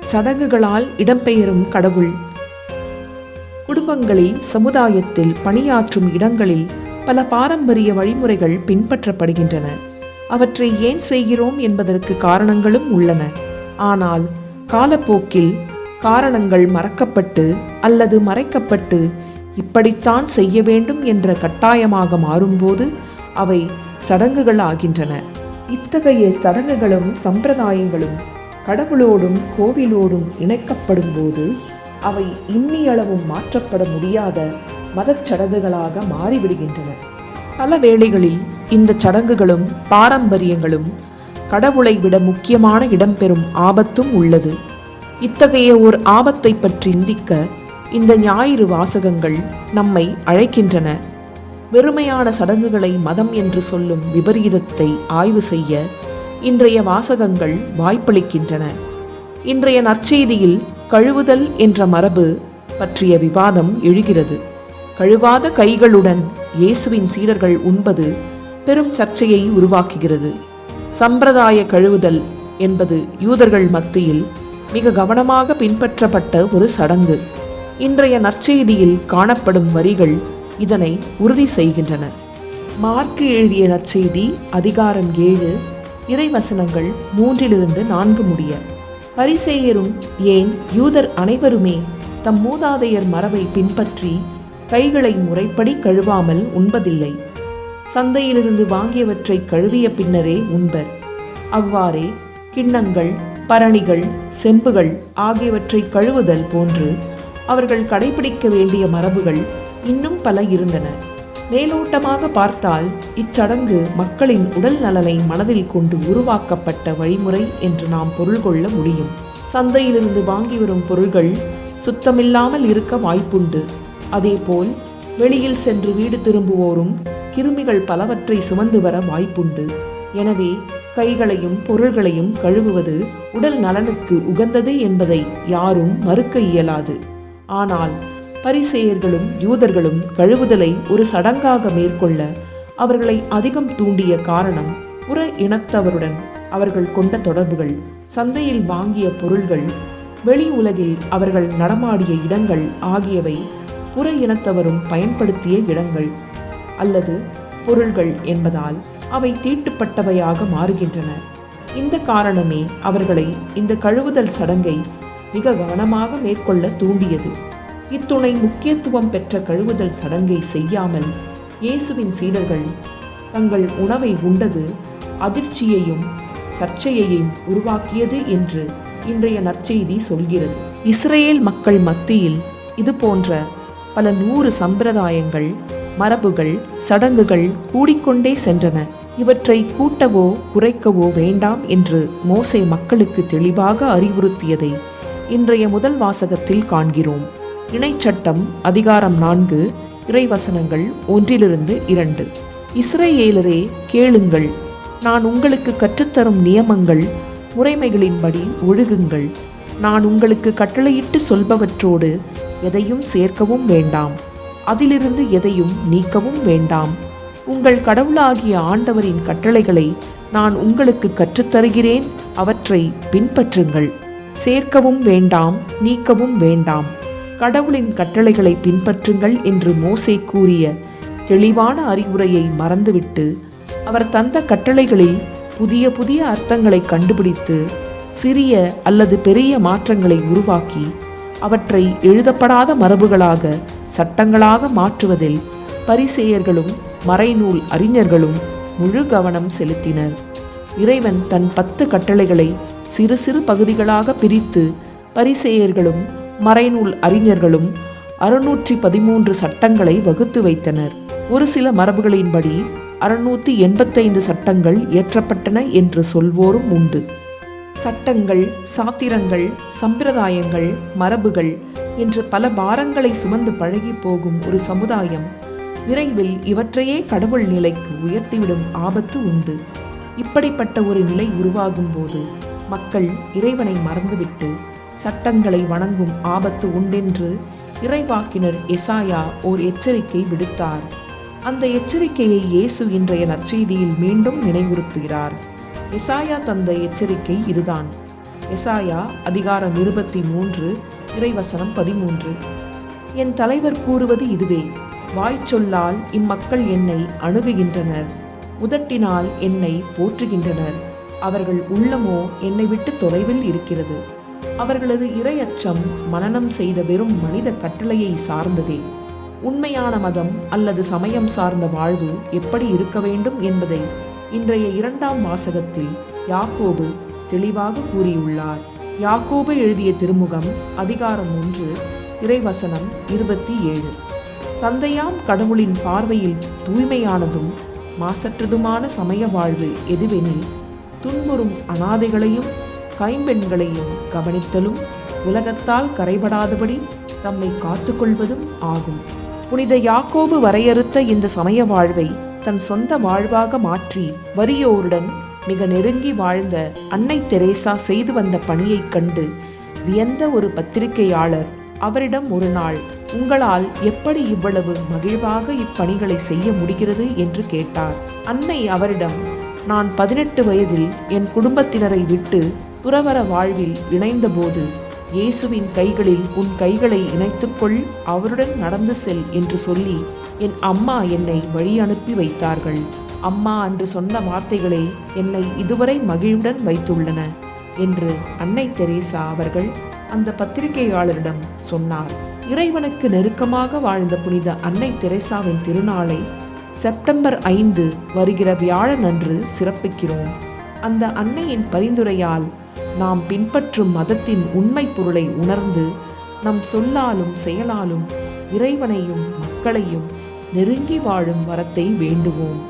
சடங்குகளால் இடம்பெயரும் கடவுள். குடும்பங்களில், சமுதாயத்தில், பணியாற்றும் இடங்களில் பல பாரம்பரிய வழிமுறைகள் பின்பற்றப்படுகின்றன. அவற்றை ஏன் செய்கிறோம் என்பதற்கு காரணங்களும் உள்ளன. ஆனால் காலப்போக்கில் காரணங்கள் மறக்கப்பட்டு அல்லது மறைக்கப்பட்டு இப்படித்தான் செய்ய வேண்டும் என்ற கட்டாயமாக மாறும்போது அவை சடங்குகள் ஆகின்றன. இத்தகைய சடங்குகளும் சம்பிரதாயங்களும் கடவுளோடும் கோவிலோடும் இணைக்கப்படும் போது அவை இம்மியளவும் மாற்றப்பட முடியாத மதச்சடங்குகளாக மாறிவிடுகின்றன. பல வேளைகளில் இந்த சடங்குகளும் பாரம்பரியங்களும் கடவுளை விட முக்கியமான இடம்பெறும் ஆபத்தும் உள்ளது. இத்தகைய ஒரு ஆபத்தை பற்றி சிந்திக்க இந்த ஞாயிறு வாசகங்கள் நம்மை அழைக்கின்றன. வெறுமையான சடங்குகளை மதம் என்று சொல்லும் விபரீதத்தை ஆய்வு செய்ய இன்றைய வாசகங்கள் வாய்ப்பளிக்கின்றன. இன்றைய நற்செய்தியில் கழுவுதல் என்ற மரபு பற்றிய விவாதம் எழுகிறது. கழுவாத கைகளுடன் இயேசுவின் சீடர்கள் உண்பது பெரும் சர்ச்சையை உருவாக்குகிறது. சம்பிரதாய கழுவுதல் என்பது யூதர்கள் மத்தியில் மிக கவனமாக பின்பற்றப்பட்ட ஒரு சடங்கு. இன்றைய நற்செய்தியில் காணப்படும் வரிகள் இதனை உறுதி செய்கின்றன. மார்க்கு எழுதிய நற்செய்தி அதிகாரம் 7 இறைவசனங்கள் 3-4 முடிய. பரிசேயரும் ஏன் யூதர் அனைவருமே தம் மூதாதையர் மரபை பின்பற்றி கைகளை முறைப்படி கழுவாமல் உண்பதில்லை. சந்தையிலிருந்து வாங்கியவற்றை கழுவிய பின்னரே உண்பர். அவ்வாறே கிண்ணங்கள், பரணிகள், செம்புகள் ஆகியவற்றை கழுவுதல் போன்று அவர்கள் கடைபிடிக்க வேண்டிய மரபுகள் இன்னும் பல இருந்தன. மேலோட்டமாக பார்த்தால் இச்சடங்கு மக்களின் உடல் நலனை மனதில் கொண்டு உருவாக்கப்பட்ட வழிமுறை என்று நாம் பொருள் கொள்ள முடியும். சந்தையிலிருந்து வாங்கி வரும் பொருள்கள் சுத்தமில்லாமல் இருக்க வாய்ப்புண்டு. அதேபோல் வெளியில் சென்று வீடு திரும்புவோரும் கிருமிகள் பலவற்றை சுமந்து வர வாய்ப்புண்டு. எனவே கைகளையும் பொருள்களையும் கழுவுவது உடல் நலனுக்கு உகந்தது என்பதை யாரும் மறுக்க இயலாது. ஆனால் பரிசேயர்களும் யூதர்களும் கழுவுதலை ஒரு சடங்காக மேற்கொள்ள அவர்களை அதிகம் தூண்டிய காரணம் புற இனத்தவருடன் அவர்கள் கொண்ட தொடர்புகள். சந்தையில் வாங்கிய பொருள்கள், வெளி உலகில் அவர்கள் நடமாடிய இடங்கள் ஆகியவை புற இனத்தவரும் பயன்படுத்திய இடங்கள் அல்லது பொருள்கள் என்பதால் அவை தீட்டுப்பட்டவையாக மாறுகின்றன. இந்த காரணமே அவர்களை இந்த கழுவுதல் சடங்கை மிக கவனமாக மேற்கொள்ள தூண்டியது. இத்துணை முக்கியத்துவம் பெற்ற கழுவுதல் சடங்கை செய்யாமல் இயேசுவின் சீடர்கள் தங்கள் உணவை உண்டது அதிர்ச்சியையும் சர்ச்சையையும் உருவாக்கியது என்று இன்றைய நற்செய்தி சொல்கிறது. இஸ்ரேல் மக்கள் மத்தியில் இது போன்ற பல 100 சம்பிரதாயங்கள், மரபுகள், சடங்குகள் கூடிக்கொண்டே சென்றன. இவற்றை கூட்டவோ குறைக்கவோ வேண்டாம் என்று மோசே மக்களுக்கு தெளிவாக அறிவுறுத்தியதை இன்றைய முதல் வாசகத்தில் காண்கிறோம். இணைச்சட்டம் அதிகாரம் 4 இறைவசனங்கள் 1-2. இஸ்ரவேலரே கேளுங்கள், நான் உங்களுக்கு கற்றுத்தரும் நியமங்கள் முறைமைகளின்படி ஒழுகுங்கள். நான் உங்களுக்கு கட்டளையிட்டு சொல்பவற்றோடு எதையும் சேர்க்கவும் வேண்டாம், அதிலிருந்து எதையும் நீக்கவும் வேண்டாம். உங்கள் கடவுளாகிய ஆண்டவரின் கட்டளைகளை நான் உங்களுக்கு கற்றுத்தருகிறேன், அவற்றை பின்பற்றுங்கள். சேர்க்கவும் வேண்டாம், நீக்கவும் வேண்டாம். கடவுளின் கட்டளைகளை பின்பற்றுங்கள் என்று மோசே கூறிய தெளிவான அறிவுரையை மறந்துவிட்டு அவர் தந்த கட்டளைகளில் புதிய புதிய அர்த்தங்களை கண்டுபிடித்து சிறிய அல்லது பெரிய மாற்றங்களை உருவாக்கி அவற்றை எழுதப்படாத மரபுகளாக, சட்டங்களாக மாற்றுவதில் பரிசேயர்களும் மறைநூல் அறிஞர்களும் முழு கவனம் செலுத்தினர். இறைவன் தன் 10 கட்டளைகளை சிறு சிறு பகுதிகளாக பிரித்து பரிசேயர்களும் மறைநூல் அறிஞர்களும் 613 சட்டங்களை வகுத்து வைத்தனர். ஒரு சில மரபுகளின்படி 685 சட்டங்கள் இயற்றப்பட்டன என்று சொல்வோரும் உண்டு. சட்டங்கள், சாத்திரங்கள், சம்பிரதாயங்கள், மரபுகள் என்று பல பாரங்களை சுமந்து பழகி போகும் ஒரு சமுதாயம் விரைவில் இவற்றையே கடவுள் நிலைக்கு உயர்த்திவிடும் ஆபத்து உண்டு. இப்படிப்பட்ட ஒரு நிலை உருவாகும் போது மக்கள் இறைவனை மறந்துவிட்டு சட்டங்களை வணங்கும் ஆபத்து உண்டென்று இறைவாக்கினர் எசாயா ஓர் எச்சரிக்கை விடுத்தார். அந்த எச்சரிக்கையை இயேசு இன்றைய நற்செய்தியில் மீண்டும் நினைவுறுத்துகிறார். எசாயா தந்த எச்சரிக்கை இதுதான்: எசாயா அதிகாரம் 23 இறைவசனம் 13. என் தலைவர் கூறுவது இதுவே: வாய்ச்சொல்லால் இம்மக்கள் என்னை அணுகுகின்றனர், உதட்டினால் என்னை போற்றுகின்றனர், அவர்கள் உள்ளமோ என்னை விட்டு தொலைவில் இருக்கிறது. அவர்களது இறையச்சம் மனனம் செய்த வெறும் மனித கட்டளையை சார்ந்ததே. உண்மையான மதம் அல்லது சமயம் சார்ந்த வாழ்வு எப்படி இருக்க வேண்டும் என்பதை இன்றைய 2ஆம் வாசகத்தில் யாக்கோபு தெளிவாக கூறியுள்ளார். யாக்கோபு எழுதிய திருமுகம் அதிகாரம் 1 இறைவசனம் 27. தந்தையாம் கடவுளின் பார்வையில் தூய்மையானதும் மாசற்றதுமான சமய வாழ்வு எதுவெனில், துன்புறும் அனாதைகளையும் கைம்பெண்களையும் கவனித்தலும் உலகத்தால் கரைபடாதபடி தம்மை காத்துக்கொள்வதும் ஆகும். புனித யாக்கோபு வரையறுத்த இந்த சமய வாழ்வை தன் சொந்த வாழ்வாக மாற்றி வறியோருடன் மிக நெருங்கி வாழ்ந்த அன்னை தெரேசா செய்து வந்த பணியைக் கண்டு வியந்த ஒரு பத்திரிகையாளர் அவரிடம் ஒரு நாள், உங்களால் எப்படி இவ்வளவு மகிழ்வாக இப்பணிகளை செய்ய முடிகிறது என்று கேட்டார். அன்னை அவரிடம், நான் 18 வயதில் என் குடும்பத்தினரை விட்டு துறவற வாழ்வில் இணைந்தபோது இயேசுவின் கைகளில் உன் கைகளை இணைத்துக்கொள், அவருடன் நடந்து செல் என்று சொல்லி என் அம்மா என்னை வழி அனுப்பி வைத்தார்கள். அம்மா அன்று சொன்ன வார்த்தைகளே என்னை இதுவரை மகிழ்வுடன் வைத்துள்ளன என்று அன்னை தெரேசா அவர்கள் அந்த பத்திரிகையாளரிடம் சொன்னார். இறைவனுக்கு நெருக்கமாக வாழ்ந்த புனித அன்னை தெரேசாவின் திருநாளை செப்டம்பர் 5 வருகிற வியாழன் அன்று சிறப்பிக்கிறோம். அந்த அன்னையின் பரிந்துரையால் நாம் பின்பற்றும் மதத்தின் உண்மை பொருளை உணர்ந்து நம் சொல்லாலும் செயலாலும் இறைவனையும் மக்களையும் நெருங்கி வாழும் வரத்தை வேண்டுவோம்.